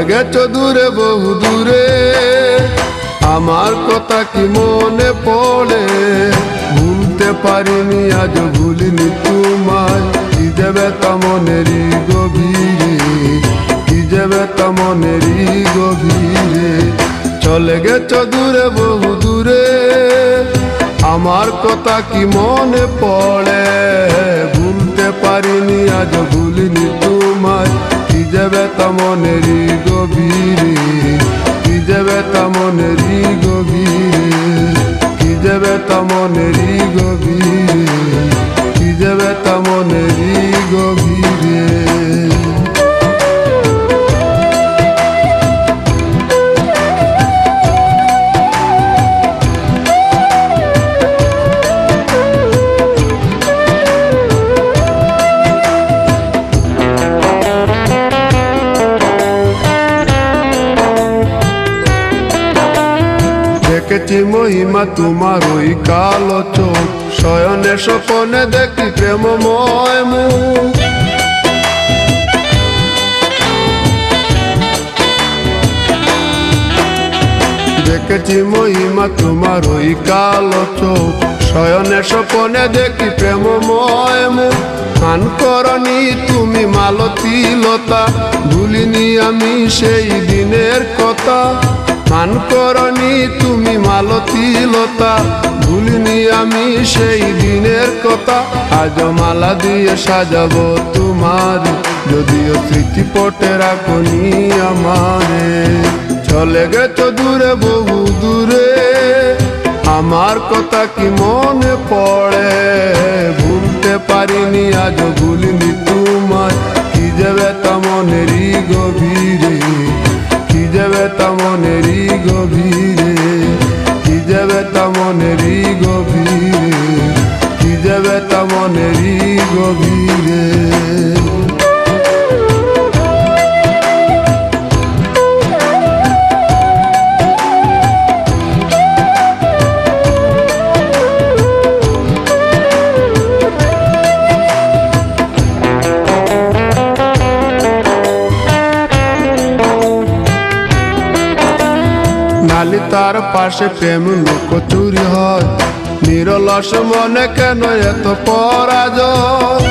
গেছো দূরে বহু দূরে, আমার কথা কি মনে পড়ে? ভুলতে পারিনি আজ ভুলিনি তোমায়, কি যে ব্যথা মনেরই গভীরে, কি যে ব্যথা মনেরই গভীরে। চলে গেছো দূরে বহু দূরে, আমার কথা কি মনে পড়ে? ভুলতে পারিনি আজ ভুলিনি তোমায়, কি যে ব্যথা মনেরই গভীরে, কি যে ব্যথা মনেরই গভীরে, কি যে ব্যথা মনেরই গভীরে, কি যে ব্যথা মনেরই গভীরে। দেখেছি মহিমা তোমার ওই কালো চোখ, শয়নে স্বপনে দেখি প্রেমময় মুখ। দেখেছি মহিমা তোমার ওই কালো চোখ, শয়নে স্বপনে দেখি প্রেমময় মুখ। গান করনি তুমি মালতী লতা, ভুলিনি আমি সেই দিনের কথা। মান করনি তুমি মালতী লতা, ভুলিনি আমি সেই দিনের কথা। আজ মালা দিয়ে সাজাবো তোমার, যদিও স্মৃতিপটে রাখনি আমারে। চলে গেছো দূরে বহু দূরে, আমার কথা কি মনে পড়ে? ভুলতে পারিনি আজ ভুলিনি তোমায়, কি যে ব্যথা মনেরই গভীরে, কি যে ব্যথা মনেরই গভীরে, কি যে ব্যথা মনেরই গভীরে, কি যে ব্যথা মনেরই গভীরে। নালি তার পাশে প্রেম লুকোচুরি হয়, নিরলস মনে কেন এত পরাজয়?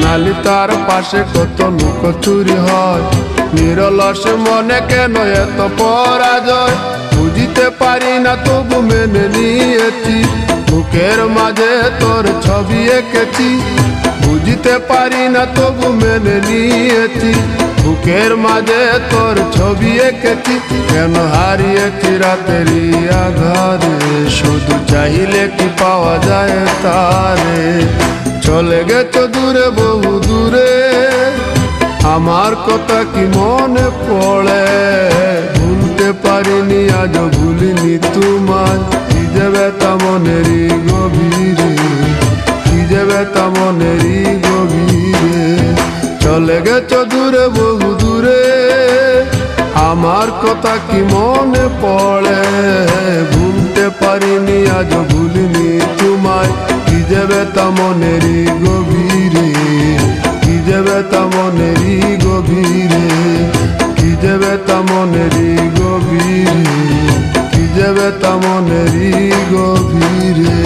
নালি তার পাশে কত লুকোচুরি হয়, নিরলস মনে কেন এত পরাজয়? বুঝিতে পারি না তবু মেনে নিয়েছি, বুকের মাঝে তোর ছবি এঁকেছি। বুঝতে পারি না তবু মেনে নিয়েছি, বুকের মাঝে তোর ছবি এঁকেছি। কেন হারিয়েছি রাতেরই আধারে, শুধু চাইলে কি পাওয়া যায় তারে? চলে গেছো দূরে বহু দূরে, আমার কথা কি মনে পড়ে? ভুলতে পারিনি আজ ভুলিনি তোমায়, কি যে ব্যথা মনেরই গভীরে, কি যে ব্যথা মনেরই গভীরে। চলে গেছো দূরে বহু দূরে, আমার কথা কি মনে পড়ে? ভুলতে পারিনি আজ ভুলিনি তোমায়, কি যে ব্যথা মনেরই গভীরে, কি যে ব্যথা মনেরই গভীরে, কি যে ব্যথা মনেরই গভীরে, কি যে ব্যথা মনেরই গভীরে।